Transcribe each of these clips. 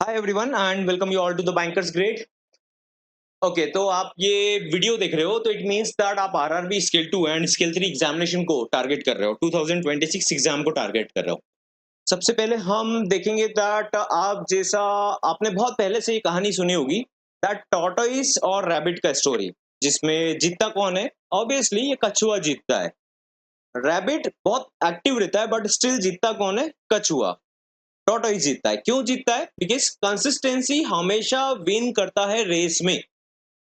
Hi everyone and welcome you all to the bankers grade. Okay, तो आप ये video देख रहे हो तो इट मींस दैट आप RRB scale 2 and scale 3 examination को टारगेट कर रहे हो, 2026 एग्जाम को टारगेट कर रहे हो। सबसे पहले हम देखेंगे दैट आप जैसा आपने बहुत पहले से ये कहानी सुनी होगी, दैट टॉर्टोइस और रैबिट का स्टोरी, जिसमें जीतता कौन है? ऑब्वियसली ये कछुआ जीतता है। रैबिट बहुत एक्टिव रहता है बट स्टिल जीतता कौन है? कछुआ। टॉर्टोइस जीतता है। क्यों जीतता है? बिकॉज कंसिस्टेंसी हमेशा विन करता है रेस में।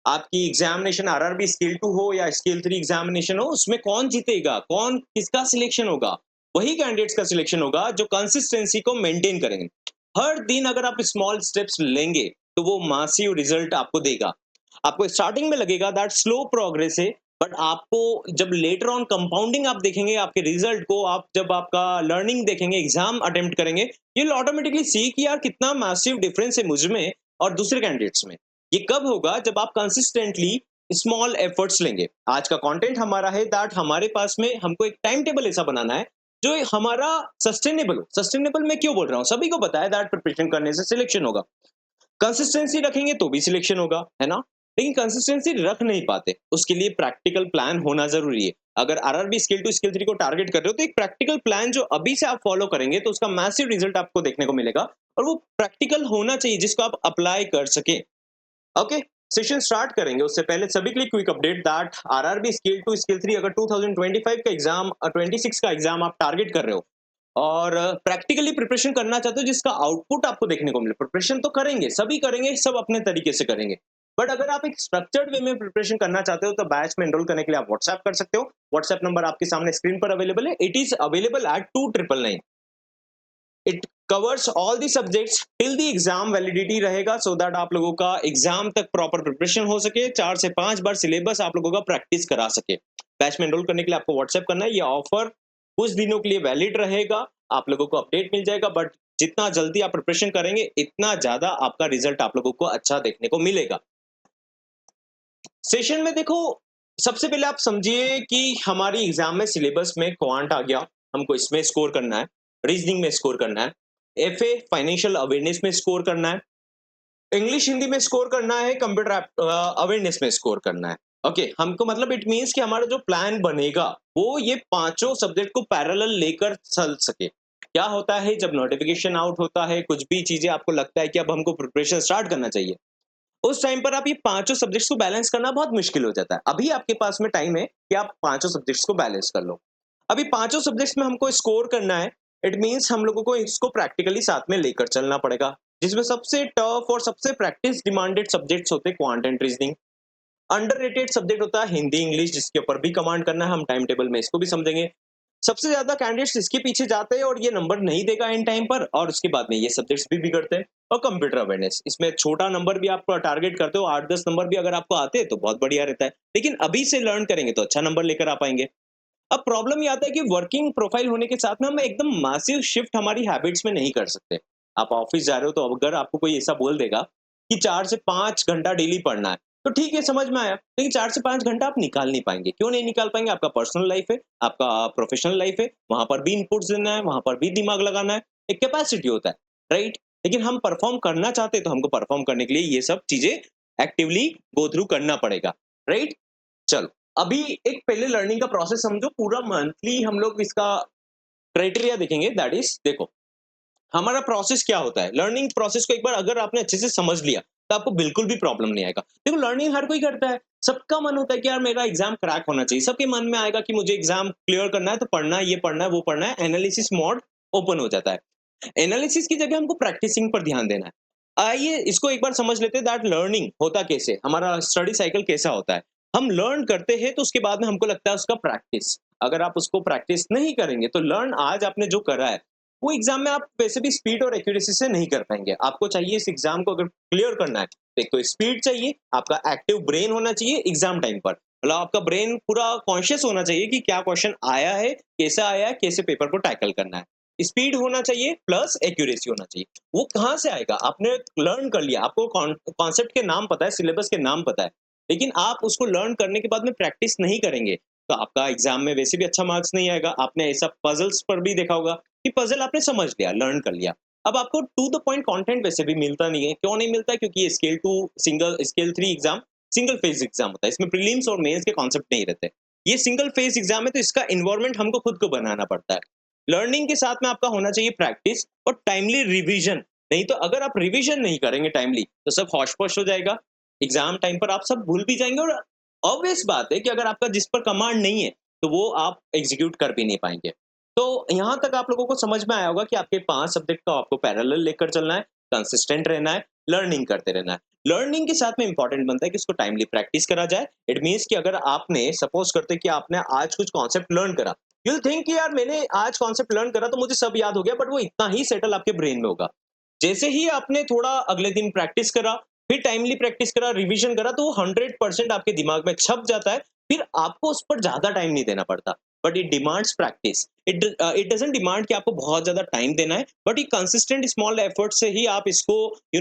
आपकी एग्जामिनेशन आरआरबी स्किल 2 हो या स्किल 3 एग्जामिनेशन हो, उसमें कौन जीतेगा, कौन किसका सिलेक्शन होगा? वही कैंडिडेट्स का सिलेक्शन होगा जो कंसिस्टेंसी को मेंटेन करेंगे। हर दिन अगर आप स्मॉल स्टेप्स लेंगे तो वो मासिव रिजल्ट आपको देगा। आपको स्टार्टिंग में लगेगा दैट स्लो प्रोग्रेस है, बट आपको जब लेटर ऑन कंपाउंडिंग आप देखेंगे आपके रिजल्ट को, आप जब आपका लर्निंग देखेंगे, एग्जाम अटेम्प्ट करेंगे, यू विल ऑटोमेटिकली सी कि यार कितना मैसिव डिफरेंस है मुझ में और दूसरे कैंडिडेट्स में। ये कब होगा? जब आप कंसिस्टेंटली स्मॉल एफर्ट्स लेंगे। आज का कंटेंट हमारा है दैट हमारे पास में हमको एक टाइम टेबल ऐसा बनाना है जो हमारा सस्टेनेबल हो। सस्टेनेबल मैं क्यों बोल रहा हूँ? सभी को पता है दैट प्रिपरेशन करने से सिलेक्शन होगा। कंसिस्टेंसी रखेंगे तो भी सिलेक्शन होगा, है ना? लेकिन कंसिस्टेंसी रख नहीं पाते, उसके लिए प्रैक्टिकल प्लान होना जरूरी है। अगर आरआरबी स्किल 2 स्किल 3 को टारगेट कर रहे हो तो एक प्रैक्टिकल प्लान जो अभी से आप फॉलो करेंगे तो उसका मैसिव रिजल्ट आपको देखने को मिलेगा। और वो प्रैक्टिकल होना चाहिए जिसको आप अप्लाई कर सके। ओके, सेशन स्टार्ट करेंगे उससे पहले सभी के लिए quick update that RRB scale 2 skill 3 अगर 2025 का एग्जाम 26 का एग्जाम आप टारगेट कर रहे हो और प्रैक्टिकली प्रिपरेशन करना चाहते हो जिसका आउटपुट आपको देखने को मिले। प्रिपरेशन तो करेंगे, सभी करेंगे, सब अपने तरीके से करेंगे। बट अगर आप एक स्ट्रक्चर्ड वे में प्रिपरेशन करना चाहते हो तो बैच में एनरोल करने के लिए आप व्हाट्सएप कर सकते हो। व्हाट्सएप नंबर आपके सामने स्क्रीन पर अवेलेबल है। It is available at 2999। It covers all the subjects till the exam validity रहेगा, सो दैट आप लोगों का एग्जाम तक प्रॉपर प्रिपरेशन हो सके, 4 से 5 बार सिलेबस आप लोगों का प्रैक्टिस करा सके। बैच में एनरोल करने के लिए आपको व्हाट्सएप करना है। ये ऑफर कुछ दिनों के लिए वैलिड रहेगा, आप लोगों को अपडेट मिल जाएगा, बट जितना जल्दी आप प्रिपरेशन करेंगे इतना ज्यादा आपका रिजल्ट आप लोगों को अच्छा देखने को मिलेगा। सेशन में देखो, सबसे पहले आप समझिए कि हमारी एग्जाम में सिलेबस में क्वांट आ गया, हमको इसमें स्कोर करना है। रीजनिंग में स्कोर करना है। एफए फाइनेंशियल अवेयरनेस में स्कोर करना है। इंग्लिश हिंदी में स्कोर करना है। कंप्यूटर अवेयरनेस में स्कोर करना है। ओके, हमको मतलब इट मींस कि हमारा जो प्लान बनेगा वो ये पांचों सब्जेक्ट को पैरेलल लेकर चल सके। क्या होता है जब नोटिफिकेशन आउट होता है, कुछ भी चीजें आपको लगता है कि अब हमको प्रिपरेशन स्टार्ट करना चाहिए, उस टाइम पर आप ये पांचों सब्जेक्ट्स को बैलेंस करना बहुत मुश्किल हो जाता है। अभी आपके पास में टाइम है कि आप पांचों सब्जेक्ट्स को बैलेंस कर लो। अभी पांचों सब्जेक्ट्स में हमको स्कोर करना है। इट मींस हम लोगों को इसको प्रैक्टिकली साथ में लेकर चलना पड़ेगा, जिसमें सबसे टफ और सबसे प्रैक्टिस डिमांडेड सब्जेक्ट्स होते हैं quant and reasoning. Underrated subject होता है हिंदी इंग्लिश, जिसके ऊपर भी कमांड करना है, हम टाइम टेबल में इसको भी समझेंगे। सबसे ज्यादा कैंडिडेट्स इसके पीछे जाते हैं और ये नंबर नहीं देगा इन टाइम पर, और उसके बाद में ये सब्जेक्ट्स भी बिगड़ते हैं। और कंप्यूटर अवेयरनेस, इसमें छोटा नंबर भी आप टारगेट करते हो, 8-10 नंबर भी अगर आपको आते हैं तो बहुत बढ़िया रहता है, लेकिन अभी से लर्न करेंगे तो अच्छा नंबर लेकर आ पाएंगे। अब प्रॉब्लम ये आता है कि वर्किंग प्रोफाइल होने के साथ में हम एकदम मासिव शिफ्ट हमारी हैबिट्स में नहीं कर सकते। आप ऑफिस जा रहे हो तो अगर आपको कोई ऐसा बोल देगा कि 4 से 5 घंटा डेली पढ़ना है, तो ठीक है, समझ में आया, लेकिन 4 से 5 घंटा आप निकाल नहीं पाएंगे। क्यों नहीं निकाल पाएंगे? आपका पर्सनल लाइफ है, आपका प्रोफेशनल लाइफ है, वहां पर भी इनपुट्स देना है, वहां पर भी दिमाग लगाना है। एक कैपेसिटी होता है, राइट? लेकिन हम परफॉर्म करना चाहते हैं तो हमको परफॉर्म करने के लिए ये सब चीजें एक्टिवली गो थ्रू करना पड़ेगा, राइट? चलो, अभी एक पहले लर्निंग का प्रोसेस समझो। पूरा मंथली हम लोग इसका क्राइटेरिया देखेंगे। दैट इज, देखो हमारा प्रोसेस क्या होता है। लर्निंग प्रोसेस को एक बार अगर आपने अच्छे से समझ लिया तो आपको बिल्कुल भी प्रॉब्लम नहीं आएगा। देखो, लर्निंग हर कोई करता है, सबका मन होता है कि यार मेरा एग्जाम क्रैक होना चाहिए। सबके मन में आएगा कि मुझे एग्जाम क्लियर करना है, तो पढ़ना है, ये पढ़ना है, वो पढ़ना है। एनालिसिस मोड ओपन हो जाता है। एनालिसिस की जगह हमको प्रैक्टिसिंग पर ध्यान देना है। आइए इसको एक बार समझ लेते हैं दैट लर्निंग होता कैसे, हमारा स्टडी साइकिल कैसा होता है। हम लर्न करते हैं तो उसके बाद में हमको लगता है उसका प्रैक्टिस। अगर आप उसको प्रैक्टिस नहीं करेंगे तो लर्न आज आपने जो करा है वो एग्जाम में आप वैसे भी स्पीड और एक्यूरेसी से नहीं कर पाएंगे। आपको चाहिए इस एग्जाम को अगर क्लियर करना है, एक तो स्पीड चाहिए, आपका एक्टिव ब्रेन होना चाहिए एग्जाम टाइम पर, मतलब आपका ब्रेन पूरा कॉन्शियस होना चाहिए कि क्या क्वेश्चन आया है, कैसा आया है, कैसे पेपर को टैकल करना है। स्पीड होना चाहिए प्लस एक्यूरेसी होना चाहिए। वो कहाँ से आएगा? आपने लर्न कर लिया, आपको कॉन्सेप्ट के नाम पता है, सिलेबस के नाम पता है, लेकिन आप उसको लर्न करने के बाद में प्रैक्टिस नहीं करेंगे तो आपका एग्जाम में वैसे भी अच्छा मार्क्स नहीं आएगा। आपने ऐसा पजल्स पर भी देखा होगा कि पजल आपने समझ लिया, लर्न कर लिया, अब आपको टू द पॉइंट कंटेंट वैसे भी मिलता नहीं है। क्यों नहीं मिलता है? क्योंकि ये scale 3 exam single phase exam होता है। इसमें प्रीलिम्स और मेंस के कॉन्सेप्ट नहीं रहते। ये सिंगल फेज़ एग्ज़ाम है, तो इसका एनवायरनमेंट हमको खुद को बनाना पड़ता है। लर्निंग के साथ में आपका होना चाहिए प्रैक्टिस और टाइमली रिवीजन। नहीं तो अगर आप रिवीजन नहीं करेंगे टाइमली, तो सब हौश-पौश हो जाएगा। एग्ज़ाम टाइम पर आप सब भूल भी जाएँगे और ऑब्वियस बात है कि अगर आपका जिस पर कमांड नहीं है, तो वो आप एग्ज़ीक्यूट कर भी नहीं पाएँगे। तो यहाँ तक आप लोगों को समझ में आया होगा कि आपके 5 सब्जेक्ट का आपको पैरेलल लेकर चलना है, कंसिस्टेंट रहना है, लर्निंग करते रहना है। लर्निंग के साथ में इंपॉर्टेंट बनता है कि उसको टाइमली प्रैक्टिस करा जाए। इट मीन्स कि अगर आपने सपोज़ करते हैं कि आपने आज कुछ कॉन्सेप्ट लर्न करा, यू विल थिंक कि यार मैंने आज कॉन्सेप्ट लर्न करा तो मुझे सब याद हो गया, बट वो इतना ही सेटल आपके ब्रेन में होगा। जैसे ही आपने थोड़ा अगले दिन प्रैक्टिस करा, फिर टाइमली प्रैक्टिस करा, रिवीजन करा, तो वो 100% आपके दिमाग में छप जाता है। फिर आपको उस पर ज़्यादा टाइम नहीं देना पड़ता। But it demands practice. It doesn't demand कि आपको बहुत ज़्यादा टाइम देना है, बट ये कंसिस्टेंट स्मॉल एफर्ट से ही आप इसको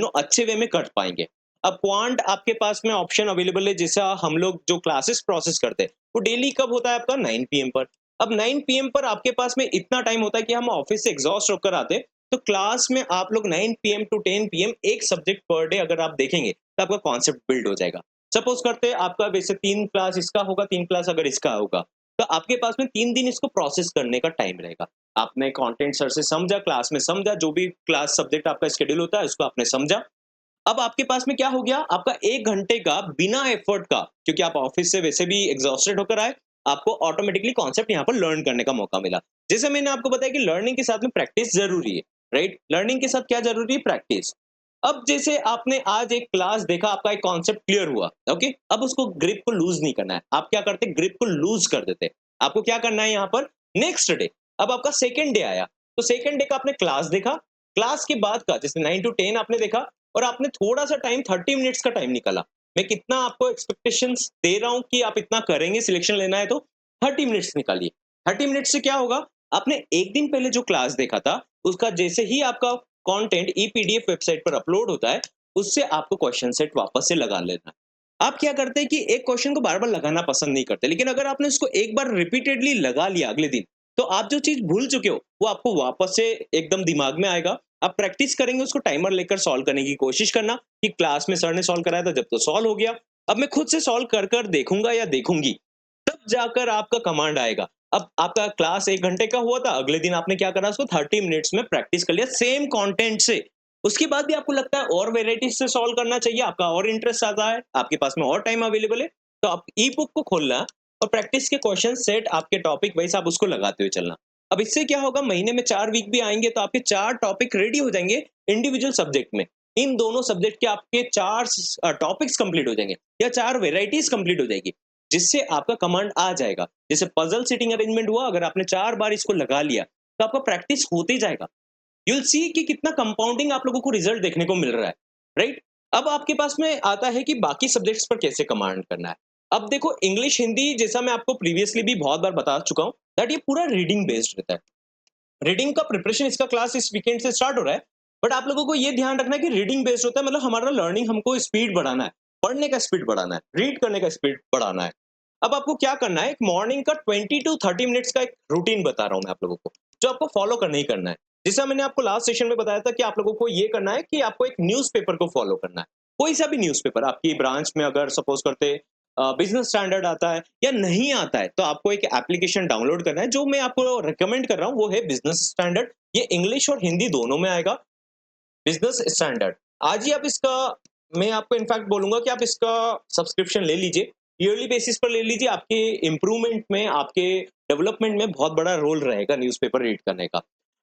अच्छे वे में कर पाएँगे। अब क्वांट आपके पास में ऑप्शन अवेलेबल है, जैसा हम लोग जो क्लासेस प्रोसेस करते हैं, वो डेली कब होता है आपका 9 पीएम पर। अब 9 पीएम पर आपके पास में इतना टाइम होता है कि हम ऑफिस से एग्ज़ॉस्ट होकर आते हैं, तो क्लास में आप लोग 9 पीएम टू 10 पीएम एक सब्जेक्ट पर डे अगर आप देखेंगे, तो आपका कॉन्सेप्ट बिल्ड हो जाएगा। सपोज़ करते हैं आपका वैसे 3 क्लास इसका होगा, 3 क्लास अगर इसका होगा, तो आपके पास में 3 दिन इसको प्रोसेस करने का टाइम रहेगा। आपने कंटेंट सर से समझा, क्लास में समझा, जो भी क्लास सब्जेक्ट आपका शेड्यूल होता है, उसको आपने समझा। अब आपके पास में क्या हो गया, आपका 1 घंटे का बिना एफर्ट का, क्योंकि आप ऑफिस से वैसे भी एग्ज़ॉस्टेड होकर आए, आपको ऑटोमैटिकली कॉन्सेप्ट यहाँ पर लर्न करने का मौका मिला। जैसे मैंने आपको बताया कि लर्निंग के साथ में प्रैक्टिस ज़रूरी है, राइट? लर्निंग के साथ क्या ज़रूरी है? प्रैक्टिस। अब जैसे आपने आज एक क्लास देखा, आपका एक कॉन्सेप्ट क्लियर हुआ, ओके? अब उसको ग्रिप को लूज़ नहीं करना है। आप क्या करते हैं? ग्रिप को लूज़ कर देते हैं। आपको क्या करना है यहाँ पर? नेक्स्ट डे, अब आपका सेकंड डे आया, तो सेकंड डे का आपने क्लास देखा, क्लास के बाद का जैसे 9 टू 10 आपने देखा, और आपने थोड़ा-सा टाइम 30 मिनट्स का टाइम निकाला। मैं कितना आपको एक्सपेक्टेशंस दे रहा हूँ कि आप इतना करेंगे, सिलेक्शन लेना है तो 30 मिनट्स निकालिए। 30 मिनट्स से क्या होगा? आपने 1 दिन पहले जो क्लास देखा था, उसका जैसे ही आपका कंटेंट ई-पीडीएफ वेबसाइट पर अपलोड होता है, उससे आपको क्वेश्चन सेट वापस से लगा लेना है। आप क्या करते हैं कि एक क्वेश्चन को बार-बार लगाना पसंद नहीं करते, लेकिन अगर आपने उसको एक बार रिपीटेडली लगा लिया अगले दिन, तो आप जो चीज़ भूल चुके हो, वो आपको वापस से एकदम दिमाग में आएगा। आप प्रैक्टिस करेंगे, उसको टाइमर लेकर सॉल्व करने की कोशिश करना कि क्लास में सर ने सॉल्व कराया था, जब तो सॉल्व हो गया। अब मैं खुद से सॉल्व कर कर देखूंगा या देखूंगी, तब जाकर आपका कमांड आएगा। अब आपका क्लास 1 घंटे का हुआ था, अगले दिन आपने क्या करा, उसको 30 मिनट्स में प्रैक्टिस कर लिया सेम कंटेंट से। उसके बाद भी आपको लगता है और वैराइटीज से सॉल्व करना चाहिए, आपका और इंटरेस्ट आता है, आपके पास में और टाइम अवेलेबल है, तो आप ई बुक को खोलना और प्रैक्टिस के क्वेश्चन सेट आपके टॉपिक वाइज आप उसको लगाते हुए चलना। अब इससे क्या होगा, महीने में 4 वीक भी आएंगे तो आपके 4 टॉपिक रेडी हो जाएंगे इंडिविजुअल सब्जेक्ट में। इन दोनों सब्जेक्ट के आपके 4 टॉपिक्स कंप्लीट हो जाएंगे या 4 वेराइटीज कंप्लीट हो जाएगी, जिससे आपका कमांड आ जाएगा। जैसे पजल सीटिंग अरेंजमेंट हुआ, अगर आपने 4 बार इसको लगा लिया, तो आपका प्रैक्टिस होते जाएगा। यू विल सी कि कितना कंपाउंडिंग आप लोगों को रिजल्ट देखने को मिल रहा है, राइट? अब आपके पास में आता है कि बाकी सब्जेक्ट्स पर कैसे कमांड करना है। अब देखो, इंग्लिश हिंदी जैसा मैं आपको प्रीवियसली भी बहुत बार बता चुका हूँ, दैट ये पूरा रीडिंग बेस्ड रहता है। रीडिंग का प्रिपरेशन, इसका क्लास इस वीकेंड से स्टार्ट हो रहा है, बट आप लोगों को ये ध्यान रखना है कि रीडिंग बेस्ड होता है, मतलब हमारा लर्निंग, हमको स्पीड बढ़ाना है, पढ़ने का स्पीड बढ़ाना है, रीड करने का स्पीड बढ़ाना है। अब आपको क्या करना है, एक मॉर्निंग का 20 टू 30 मिनट्स का एक रूटीन बता रहा हूं मैं आप लोगों को, जो आपको फॉलो करना ही करना है। जैसा मैंने आपको लास्ट सेशन में बताया था कि आप लोगों को ये करना है कि आपको एक न्यूज़पेपर को फॉलो करना है। कोई सा भी न्यूज़पेपर आपकी ब्रांच में, अगर सपोज करते बिजनेस स्टैंडर्ड आता है या नहीं आता है, तो आपको एक एप्लीकेशन डाउनलोड करना है। जो मैं आपको रिकमेंड कर रहा हूँ वो है बिजनेस स्टैंडर्ड। ये इंग्लिश और हिंदी दोनों में आएगा, बिजनेस स्टैंडर्ड। आज ही आप इसका, मैं आपको इनफैक्ट बोलूंगा कि आप इसका सब्सक्रिप्शन ले लीजिए, ईयरली बेसिस पर ले लीजिए। आपके इम्प्रूवमेंट में, आपके डेवलपमेंट में बहुत बड़ा रोल रहेगा न्यूज़पेपर रीड करने का।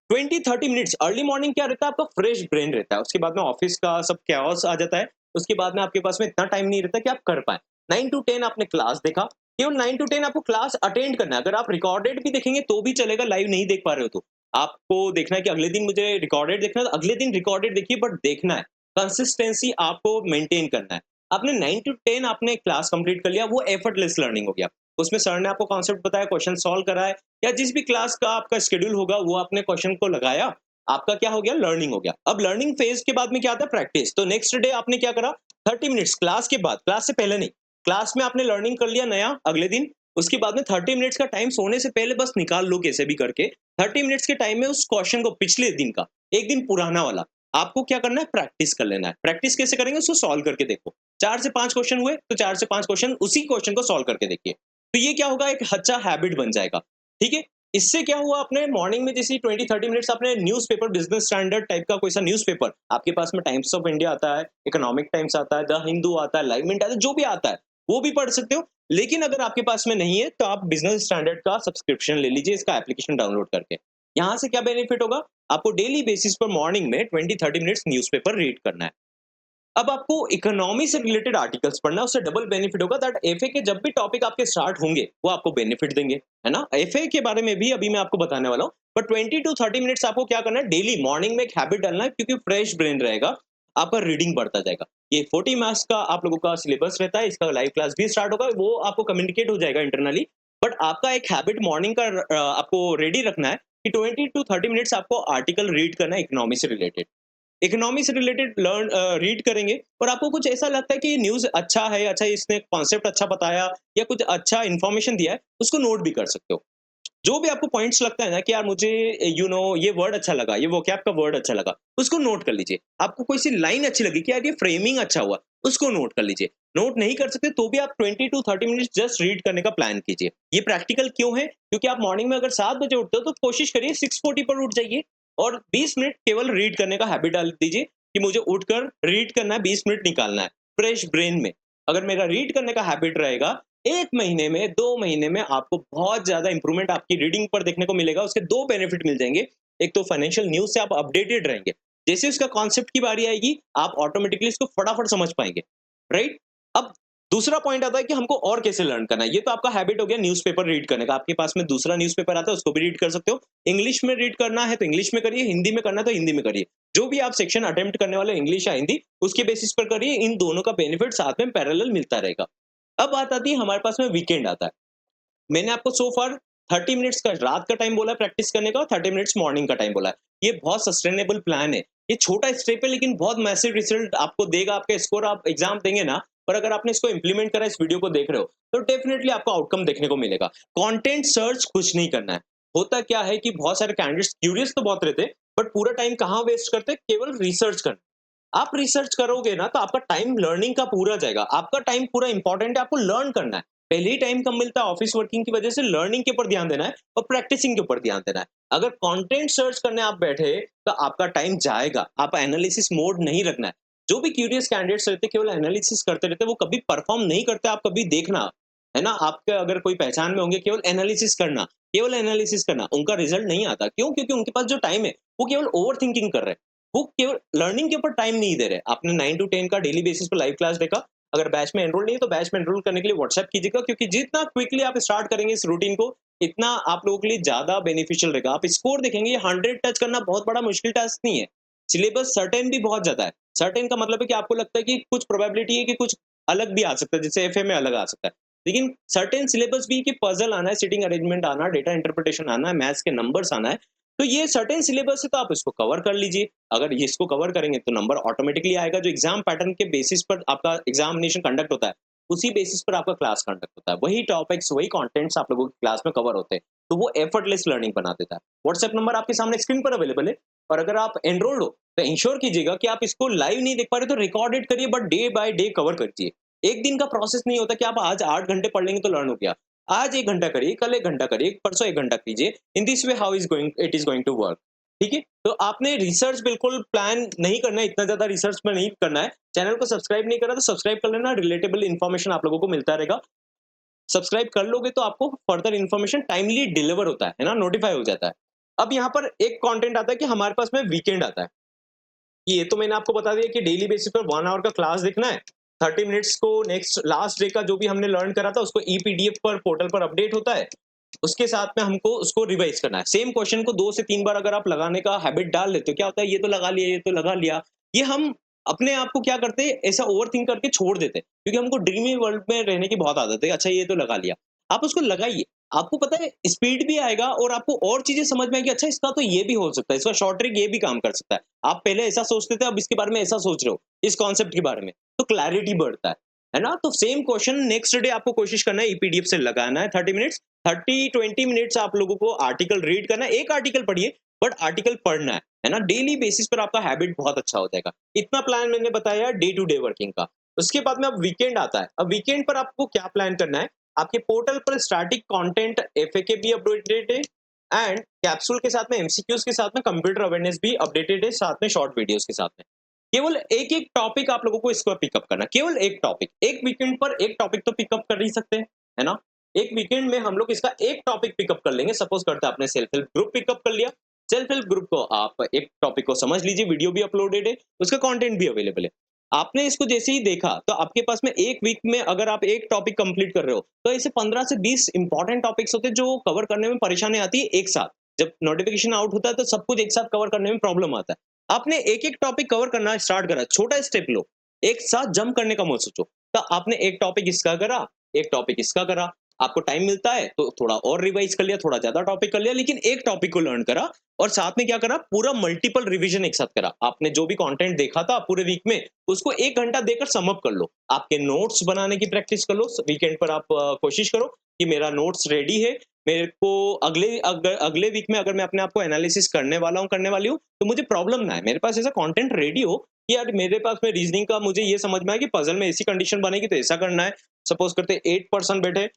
20-30 मिनट्स अर्ली मॉर्निंग क्या रहता है, आपका फ्रेश ब्रेन रहता है, उसके बाद में ऑफिस का सब कैओस आ जाता है, उसके बाद में आपके पास में इतना टाइम नहीं रहता कि आप कर पाए। 9 टू 10 आपने क्लास देखा, केवल 9 टू 10 आपको क्लास अटेंड करना है। अगर आप रिकॉर्डेड भी देखेंगे तो भी चलेगा, लाइव नहीं देख पा रहे हो तो। आपको देखना है कि अगले दिन मुझे रिकॉर्डेड देखना है, तो अगले दिन रिकॉर्डेड देखिए, बट देखना है, कंसिस्टेंसी आपको मेंटेन करना है। आपने 9 टू 10 आपने क्लास कंप्लीट कर लिया, वो एफर्टलेस लर्निंग हो गया। उसमें सर ने आपको कॉन्सेप्ट बताया, क्वेश्चन सॉल्व कराया, या जिस भी क्लास का आपका शेड्यूल होगा वो आपने क्वेश्चन को लगाया, आपका क्या हो गया, लर्निंग हो गया। अब लर्निंग फेज के बाद में क्या आता है, प्रैक्टिस। तो नेक्स्ट डे आपने क्या करा, 30 मिनट्स क्लास के बाद, क्लास से पहले नहीं, क्लास में आपने लर्निंग कर लिया नया अगले दिन, उसके बाद में 30 मिनट्स का टाइम सोने से पहले बस निकाल लो कैसे भी करके। 30 मिनट्स के टाइम में उस क्वेश्चन को, पिछले दिन का एक दिन पुराना वाला। आपको क्या करना है, प्रैक्टिस कर लेना है। प्रैक्टिस कैसे करेंगे, उसको सॉल्व करके देखो। 4 से 5 क्वेश्चन हुए, तो 4 से 5 क्वेश्चन उसी क्वेश्चन को सॉल्व करके देखिए। तो ये क्या होगा, एक अच्छा हैबिट बन जाएगा, ठीक है? इससे क्या हुआ, आपने मॉर्निंग में जैसे 20-30 मिनट्स आपने न्यूज़पेपर, बिज़नेस स्टैंडर्ड टाइप का कोई सा न्यूज़पेपर, आपके पास में टाइम्स ऑफ इंडिया आता है, इकोनॉमिक टाइम्स आता है, द हिंदू आता है, लाइव मिंट आता है, जो भी आता है, वो भी पढ़ सकते हो। लेकिन अगर आपके पास में नहीं है, तो आप बिज़नेस स्टैंडर्ड का सब्सक्रिप्शन ले लीजिए, इसका एप्लीकेशन डाउनलोड करके। यहाँ से क्या बेनिफिट होगा, आपको डेली बेसिस पर मॉर्निंग में 20-30 मिनट्स न्यूज़पेपर रीड करना है। अब आपको इकोनॉमी से रिलेटेड आर्टिकल्स पढ़ना है, उससे डबल बेनिफिट होगा दैट एफए के जब भी टॉपिक आपके स्टार्ट होंगे, वो आपको बेनिफिट देंगे, है ना? एफए के बारे में भी अभी मैं आपको बताने वाला हूँ। बट 20 टू 30 मिनट्स आपको क्या करना है, डेली मॉर्निंग में एक हैबिट डालना है, क्योंकि फ्रेश ब्रेन रहेगा, आपका रीडिंग बढ़ता जाएगा। ये 40 मार्क्स का आप लोगों का सिलेबस रहता है, इसका लाइव क्लास भी स्टार्ट होगा, वो आपको कम्युनिकेट हो जाएगा इंटरनली। बट आपका एक हैबिट मॉर्निंग का आपको रेडी रखना है कि 20 टू 30 मिनट्स आपको आर्टिकल रीड करना है इकोनॉमी से रिलेटेड। इकोनॉमी से रिलेटेड रीड करेंगे और आपको कुछ ऐसा लगता है कि ये न्यूज़ अच्छा है, अच्छा इसने कॉन्सेप्ट अच्छा बताया या कुछ अच्छा इन्फॉर्मेशन दिया है, उसको नोट भी कर सकते हो। जो भी आपको पॉइंट्स लगता है ना कि यार मुझे ये वर्ड अच्छा लगा, ये वोकैब का वर्ड अच्छा लगा, उसको नोट कर लीजिए। आपको कोई सी लाइन अच्छी लगी कि यार ये फ्रेमिंग अच्छा हुआ, उसको नोट कर लीजिए। नोट नहीं कर सकते तो भी आप 20 टू 30 मिनट्स जस्ट रीड करने का प्लान कीजिए। ये प्रैक्टिकल क्यों है? क्योंकि आप मॉर्निंग में अगर 7 बजे उठते हो तो कोशिश करिए 6:40 पर उठ जाइए और 20 मिनट केवल रीड करने का हैबिट डाल दीजिए कि मुझे उठकर रीड करना है, 20 मिनट निकालना है, फ्रेश ब्रेन में। अगर मेरा रीड करने का हैबिट रहेगा 1 महीने में, 2 महीने में आपको बहुत ज़्यादा इंप्रूवमेंट आपकी रीडिंग पर देखने को मिलेगा। उसके 2 बेनिफिट मिल जाएँगे। एक तो फाइनेंशियल न्यूज़ से आप अपडेटेड रहेंगे। जैसे उसका कॉन्सेप्ट की बारी आएगी, आप ऑटोमैटिकली इसको फटाफट समझ पाएँगे, राइट? अब दूसरा पॉइंट आता है कि हमको और कैसे लर्न करना है। ये तो आपका हैबिट हो गया न्यूज़पेपर रीड करने का। आपके पास में दूसरा न्यूज़पेपर आता है, उसको भी रीड कर सकते हो। इंग्लिश में रीड करना है तो इंग्लिश में करिए, हिंदी में करना है तो हिंदी में करिए। जो भी आप सेक्शन अटेम्प्ट करने वाले, इंग्लिश या हिंदी, उसके बेसिस पर करिए। इन दोनों का बेनिफिट साथ में पैरेलल मिलता रहेगा। अब बात आती है, हमारे पास में वीकेंड आता है। मैंने आपको सो फार 30 मिनट्स का रात का टाइम बोला है प्रैक्टिस करने का और 30 मिनट्स मॉर्निंग का टाइम बोला है। ये बहुत सस्टेनेबल प्लान है। ये छोटा स्टेप है लेकिन बहुत मैसिव रिजल्ट आपको देगा। आपका स्कोर आप एग्जाम देंगे ना, पर अगर आपने इसको इंप्लीमेंट करा, इस वीडियो को देख रहे हो, तो डेफिनेटली आपको आउटकम देखने को मिलेगा। कंटेंट सर्च कुछ नहीं करना है। होता क्या है कि बहुत सारे कैंडिडेट्स क्यूरियस तो बहुत रहते हैं, बट पूरा टाइम कहाँ वेस्ट करते हैं, केवल रिसर्च करना। आप रिसर्च करोगे ना तो आपका टाइम लर्निंग का पूरा जाएगा। आपका टाइम पूरा इंपॉर्टेंट है, आपको लर्न करना है। पहले ही टाइम कम मिलता है ऑफिस वर्किंग की वजह से, लर्निंग के ऊपर ध्यान देना है और प्रैक्टिसिंग के ऊपर ध्यान देना है। अगर कंटेंट सर्च करने आप बैठे तो आपका टाइम जाएगा। आप एनालिसिस मोड नहीं रखना है। जो भी क्यूरियस कैंडिडेट्स रहते हैं, केवल एनालिसिस करते रहते हैं, वो कभी परफॉर्म नहीं करते। आप कभी देखना, है ना? आपके अगर कोई पहचान में होंगे, केवल एनालिसिस करना, उनका रिजल्ट नहीं आता। क्यों? क्योंकि उनके पास जो टाइम है, वो केवल ओवर थिंकिंग कर रहे हैं। वो केवल लर्निंग के ऊपर टाइम नहीं दे रहे। आपने 9 टू 10 का डेली बेसिस पे लाइव क्लास देखा। अगर बैच में एनरोल नहीं है तो बैच में एनरोल करने के लिए व्हाट्सएप कीजिएगा, क्योंकि जितना क्विकली आप स्टार्ट करेंगे इस रूटीन को, इतना आप लोगों के लिए ज़्यादा बेनिफिशियल रहेगा। आप स्कोर देखेंगे, ये 100 टच करना बहुत बड़ा मुश्किल टास्क नहीं है। सिलेबस सर्टेन भी बहुत ज़्यादा है। सर्टेन का मतलब है कि आपको लगता है कि कुछ प्रोबेबिलिटी है कि कुछ अलग भी आ सकता है, जैसे एफए में अलग आ सकता है। लेकिन सर्टेन सिलेबस भी कि पजल आना है, सिटिंग अरेंजमेंट आना, डेटा इंटरप्रिटेशन आना है, मैथ्स के नंबर्स आना है, तो ये सर्टेन सिलेबस है, तो आप इसको कवर कर लीजिए। अगर ये इसको कवर करेंगे तो नंबर ऑटोमेटिकली आएगा। जो एग्जाम पैटर्न के बेसिस पर आपका एग्जामिनेशन कंडक्ट होता है, उसी बेसिस पर आपका क्लास कंडक्ट होता है। वही टॉपिक्स, वही कंटेंट्स आप लोगों की क्लास में कवर होते हैं। तो वो एफर्टलेस लर्निंग बना देता है। व्हाट्सएप नंबर आपके सामने स्क्रीन पर अवेलेबल है। और अगर आप एनरोल्ड हो तो इंश्योर कीजिएगा कि आप इसको लाइव नहीं देख पा रहे तो रिकॉर्डेड करिए, but day by day cover करिए। एक दिन का प्रोसेस नहीं होता कि आप आज 8 घंटे पढ़ लेंगे तो लर्न हो गया। आज 1 घंटा करिए, कल 1 घंटा करिए, परसों 1 घंटा कीजिए। In this way how it is going to work. ठीक है? तो आपने रिसर्च बिल्कुल प्लान नहीं करना है, इतना ज़्यादा रिसर्च में नहीं करना है। चैनल को सब्सक्राइब नहीं करा तो सब्सक्राइब कर लेना, रिलेटेबल इन्फॉर्मेशन आप लोगों को मिलता रहेगा। सब्सक्राइब कर लोगे तो आपको फर्दर इन्फॉर्मेशन टाइमली डिलीवर होता है ना? नोटिफाई हो जाता है। अब यहाँ पर एक कंटेंट आता है कि हमारे पास में वीकेंड आता है। ये तो मैंने आपको बता दिया कि डेली बेसिस पर 1 आवर का क्लास देखना है। 30 मिनट्स को नेक्स्ट लास्ट डे का जो भी हमने लर्न करा था उसको ई-पीडीएफ पर पोर्टल पर अपडेट होता है। उसके साथ में हमको उसको रिवाइज़ करना है। सेम क्वेश्चन को 2 से 3 बार अगर आप लगाने का हैबिट डाल लेते हो, क्या होता है, ये तो लगा लिया, ये तो लगा लिया। ये हम अपने आप को क्या करते हैं, ऐसा ओवरथिंक करके छोड़ देते हैं। क्योंकि हमको ड्रीमी वर्ल्ड में रहने की बहुत आदत है। अच्छा ये तो लगा लिया। आप उसको लगाइए। आपको पता है स्पीड भी आएगा और आपको और चीज़ें समझ में आएगी, अच्छा इसका तो ये भी हो सकता है, इसका शॉर्ट ट्रिक ये भी काम कर सकता है। आप पहले ऐसा सोचते थे, अब इसके बारे में ऐसा सोच रहे हो, इस कॉन्सेप्ट के बारे में, तो क्लैरिटी बढ़ता है ना? तो सेम क्वेश्चन नेक्स्ट डे आपको कोशिश करना है ईपीडीएफ से लगाना है 30 मिनट्स, 30-20 मिनट्स आप लोगों को आर्टिकल रीड करना है। एक आर्टिकल पढ़िए, बट आर्टिकल पढ़ना है ना? डेली बेसिस पर आपका हैबिट बहुत अच्छा हो जाएगा। इतना प्लान मैंने बताया डे टू डे वर्किंग का। उसके बाद में अब वीकेंड आता है। अब वीकेंड पर आपको क्या प्लान करना है? आपके पोर्टल पर स्टैटिक कंटेंट एफएके भी अपडेटेड है एंड कैप्सूल के साथ में एमसीक्यूज के साथ में कंप्यूटर अवेयरनेस भी अपडेटेड है, साथ में शॉर्ट वीडियोस के साथ में। केवल एक-एक टॉपिक आप लोगों को इसको पिकअप करना है, केवल एक टॉपिक। एक वीकेंड पर एक टॉपिक तो पिकअप कर ही सकते हैं, है ना? एक वीकेंड में हम लोग इसका एक टॉपिक पिकअप कर लेंगे। सपोज़ करते हैं आपने सेल्फ हेल्प ग्रुप पिकअप कर लिया। सेल्फ हेल्प ग्रुप को आप एक टॉपिक को समझ लीजिए, वीडियो भी अपलोडेड है, उसका कंटेंट भी अवेलेबल है। आपने इसको जैसे ही देखा तो आपके पास में 1 वीक में अगर आप एक टॉपिक कंप्लीट कर रहे हो, तो ऐसे 15 से 20 इंपॉर्टेंट टॉपिक्स होते हैं जो कवर करने में परेशानी आती है एक साथ। जब नोटिफिकेशन आउट होता है तो सब कुछ एक साथ कवर करने में प्रॉब्लम आता है। आपने एक-एक टॉपिक कवर करना स्टार्ट करा, छोटा स्टेप लो, एक साथ जंप करने का मत सोचो। तो आपने एक टॉपिक इसका करा, एक टॉपिक इसका करा, आपको टाइम मिलता है तो थोड़ा और रिवाइज कर लिया, थोड़ा ज़्यादा टॉपिक कर लिया, लेकिन एक टॉपिक को लर्न करा और साथ में क्या करा, पूरा मल्टीपल रिवीजन एक साथ करा। आपने जो भी कंटेंट देखा था पूरे वीक में, उसको 1 घंटा देकर सम अप कर लो। आपके नोट्स बनाने की प्रैक्टिस कर लो। वीकेंड पर आप कोशिश करो कि मेरा नोट्स रेडी है, मेरे को अगले वीक में अगर मैं अपने आप को एनालिसिस करने वाला हूँ, करने वाली हूँ, तो मुझे प्रॉब्लम ना है। मेरे पास ऐसा कंटेंट रेडी हो कि यार मेरे पास में रीजनिंग का मुझे ये समझ में आए कि पजल में ऐसी कंडीशन बनेगी तो ऐसा करना है। सपोज करते 8 पर्सन बैठे,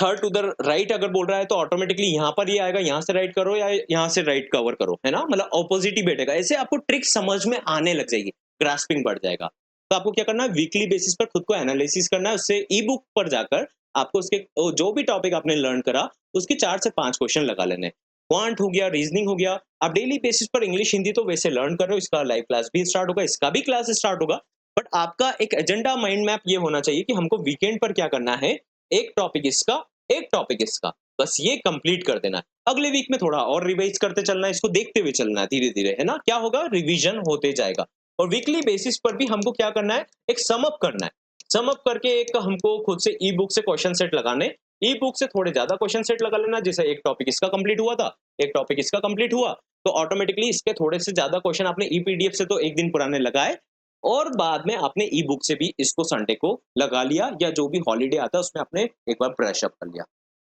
थर्ड टू द राइट अगर बोल रहा है तो ऑटोमेटिकली यहाँ पर ये आएगा, यहाँ से राइट करो या यहाँ से राइट कवर करो, है ना? मतलब ऑपोजिट ही बैठेगा। ऐसे आपको ट्रिक समझ में आने लग जाएगी, ग्रास्पिंग बढ़ जाएगा। तो आपको क्या करना है, वीकली बेसिस पर खुद को एनालिसिस करना है। उससे ई बुक पर जाकर आपको उसके जो भी टॉपिक आपने लर्न करा उसके 4 से 5 क्वेश्चन लगा लेने हैं। क्वांट हो गया, रीजनिंग हो गया। आप डेली बेसिस पर इंग्लिश हिंदी तो वैसे लर्न कर रहे हो, इसका लाइव क्लास भी स्टार्ट होगा, इसका भी क्लास स्टार्ट होगा। बट आपका एक एजेंडा माइंड मैप ये होना चाहिए कि हमको वीकेंड पर क्या करना है, एक टॉपिक इसका, एक टॉपिक इसका, बस ये कंप्लीट कर देना है। अगले वीक में थोड़ा और रिवाइज करते चलना है, इसको देखते हुए चलना है धीरे-धीरे, है ना? क्या होगा, रिवीजन होते जाएगा। और वीकली बेसिस पर भी हमको क्या करना है, एक सम अप करना है। सम अप करके एक हमको खुद से ई बुक से क्वेश्चन सेट लगाने, ई बुक से थोड़े ज्यादा क्वेश्चन सेट लगा लेना। जैसे एक टॉपिक इसका कंप्लीट हुआ था, एक टॉपिक इसका कंप्लीट हुआ, तो ऑटोमेटिकली इसके थोड़े से ज्यादा क्वेश्चन आपने ई पीडीएफ से तो एक दिन पुराने लगाए और बाद में आपने ई बुक से भी इसको संडे को लगा लिया, या जो भी हॉलिडे आता है उसमें आपने एक बार ब्रश अप कर लिया।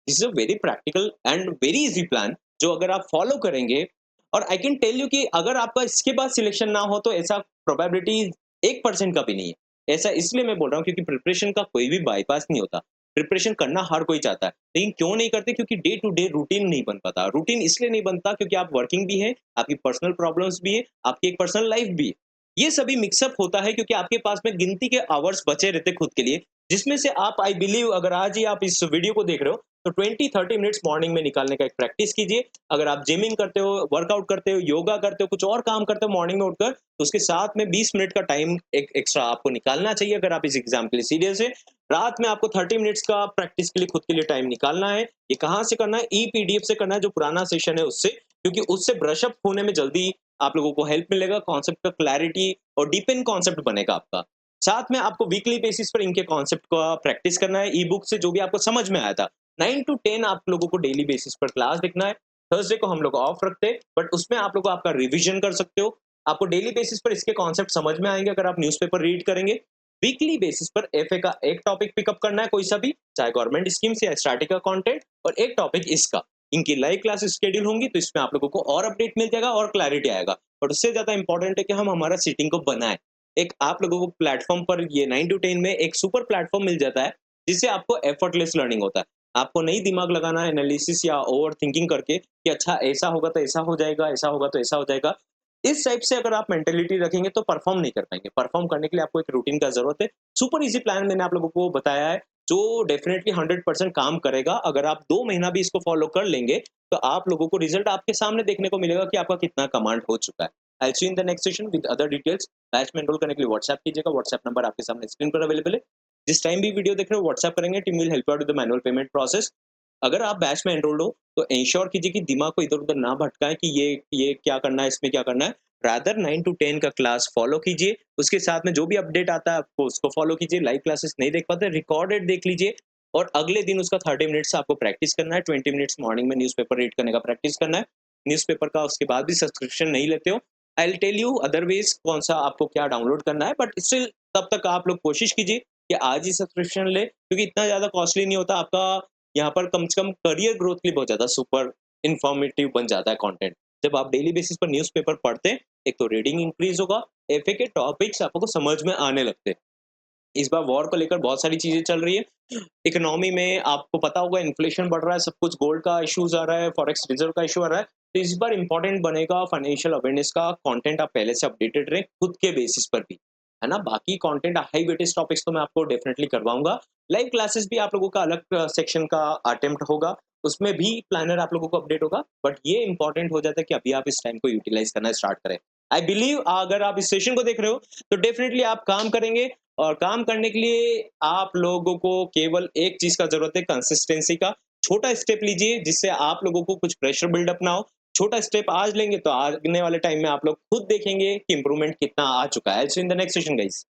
This is a very practical and very easy plan जो अगर आप फॉलो करेंगे, और आई कैन टेल यू कि अगर आपका इसके बाद सिलेक्शन ना हो तो ऐसा प्रोबेबिलिटी 1% का भी नहीं है। ऐसा इसलिए मैं बोल रहा हूँ क्योंकि प्रिपरेशन का कोई भी बाईपास नहीं होता। प्रिपरेशन करना हर कोई चाहता है, लेकिन क्यों नहीं करते, क्योंकि डे टू डे रूटीन नहीं बन पाता। रूटीन इसलिए नहीं बनता क्योंकि आप वर्किंग भी है, आपकी पर्सनल प्रॉब्लम्स भी है, आपकी एक पर्सनल लाइफ भी है। ये सभी मिक्सअप होता है क्योंकि आपके पास में गिनती के आवर्स बचे रहते खुद के लिए, जिसमें से आप, आई बिलीव, अगर आज ही आप इस वीडियो को देख रहे हो तो 20-30 मिनट्स मॉर्निंग में निकालने का एक प्रैक्टिस कीजिए। अगर आप जिमिंग करते हो, वर्कआउट करते हो, योगा करते हो, कुछ और काम करते हो मॉर्निंग में उठकर, तो उसके साथ में 20 मिनट का टाइम एक एक्स्ट्रा आपको निकालना चाहिए। अगर आप इस एग्जाम के लिए सीरियस है, रात में आपको 30 मिनट्स का प्रैक्टिस के लिए खुद के लिए टाइम निकालना है। ये कहाँ से करना है, ई पीडीएफ से करना है, जो पुराना सेशन है उससे, क्योंकि उससे ब्रशअप होने में जल्दी आप लोगों को हेल्प मिलेगा, कॉन्सेप्ट का क्लैरिटी और डीपेन कॉन्सेप्ट बनेगा आपका। साथ में आपको वीकली बेसिस पर इनके कॉन्सेप्ट का प्रैक्टिस करना है, ई बुक से जो भी आपको समझ में आया था। 9 टू 10 आप लोगों को डेली बेसिस पर क्लास देखना है। थर्सडे को हम लोग ऑफ रखते हैं, बट उसमें आप लोग आपका रिवीजन कर सकते हो। आपको डेली बेसिस पर इसके कॉन्सेप्ट समझ में आएंगे अगर आप न्यूज़पेपर रीड करेंगे। वीकली बेसिस पर एफए का एक टॉपिक पिकअप करना है, कोई सा भी, चाहे गवर्नमेंट स्कीम से या स्टैटिक का कंटेंट, और एक टॉपिक इसका। इनकी लाइव क्लासेस शेड्यूल होंगी तो इसमें आप लोगों को और अपडेट मिल जाएगा और क्लैरिटी आएगा। और उससे ज्यादा इंपॉर्टेंट है कि हम हमारा सीटिंग को बनाएं। एक आप लोगों को प्लेटफॉर्म पर ये 9 टू 10 में एक सुपर प्लेटफॉर्म मिल जाता है, जिससे आपको एफर्टलेस लर्निंग होता है। आपको नहीं दिमाग लगाना है एनालिसिस या ओवर थिंकिंग करके कि अच्छा ऐसा होगा तो ऐसा हो जाएगा, ऐसा होगा तो ऐसा हो जाएगा। इस टाइप से अगर आप मेंटेलिटी रखेंगे तो परफॉर्म नहीं कर पाएंगे। परफॉर्म करने के लिए आपको एक रूटीन का जरूरत है। सुपर इजी प्लान मैंने आप लोगों को बताया है, जो डेफिनेटली 100% काम करेगा। अगर आप 2 महीना भी इसको फॉलो कर लेंगे तो आप लोगों को रिजल्ट आपके सामने देखने को मिलेगा कि आपका कितना कमांड हो चुका है। I see in the next session with other details. Batch में एनरोल करने के लिए व्हाट्सएप कीजिएगा, व्हाट्सएप नंबर आपके सामने स्क्रीन पर अवेलेबल है। जिस टाइम भी वीडियो देख रहे हो व्हाट्सएप करेंगे, team will help you out with the manual payment process. अगर आप बैच में एनरोल्ड हो तो इंश्योर कीजिए कि दिमाग को इधर-उधर ना भटकाएँ कि ये क्या करना है, इसमें क्या करना है। रादर 9 टू 10 का क्लास फॉलो कीजिए। उसके साथ में जो भी अपडेट आता है आपको उसको फॉलो कीजिए। लाइव क्लासेस नहीं देख पाते, रिकॉर्डेड देख लीजिए और अगले दिन उसका 30 मिनट्स आपको प्रैक्टिस करना है। 20 मिनट्स मॉर्निंग में न्यूज़पेपर रीड करने का प्रैक्टिस करना है। न्यूज़पेपर का उसके बाद भी सब्सक्रिप्शन नहीं लेते हो, I will tell you otherwise कौन-सा आपको क्या डाउनलोड करना है, बट स्टिल तब तक आप लोग कोशिश कीजिए कि आज ही सब्सक्रिप्शन लें, क्योंकि इतना ज़्यादा कॉस्टली नहीं होता। आपका यहाँ पर कम से कम करियर ग्रोथ के लिए बहुत ज़्यादा सुपर इन्फॉर्मेटिव बन जाता है कंटेंट। जब आप डेली बेसिस पर न्यूज़पेपर पढ़ते हैं, एक तो रीडिंग इंक्रीज़ होगा, एफए के टॉपिक्स आपको समझ में आने लगते हैं। इस बार वॉर को लेकर बहुत सारी चीज़ें चल रही है। इकोनॉमी में आपको पता होगा इन्फ्लेशन बढ़ रहा है, सब कुछ गोल्ड का इश्यूज़ आ रहा है, फॉरेक्स रिज़र्व का इश्यू आ रहा है। तो इस बार इम्पोर्टेंट बनेगा फाइनेंशियल अवेयरनेस का कंटेंट आप पहले से अपडेटेड रहें, खुद के बेसिस पर भी, है ना? बाकी कंटेंट हाई वेटेज टॉपिक्स तो मैं आपको डेफिनिटली करवाऊँगा। लाइव क्लासेस भी आप लोगों का अलग सेक्शन का अटेम्प्ट होगा, उसमें भी प्लानर आप लोगों को अपडेट होगा। बट ये इम्पोर्टेंट हो जाता है कि अभी आप इस टाइम को यूटिलाइज़ करना स्टार्ट करें। आई बिलीव अगर आप इस सेशन को देख रहे हो, तो डेफिनिटली आप काम करेंगे और काम करने के लिए आप लोगों को केवल एक चीज़ का ज़रूरत है, कंसिस्टेंसी का। छोटा स्टेप लीजिए जिससे आप लोगों को कुछ प्रेशर बिल्डअप ना हो। छोटा स्टेप आज लेंगे तो आने वाले टाइम में आप लोग खुद देखेंगे कि इंप्रूवमेंट कितना आ चुका है। So in the next session guys.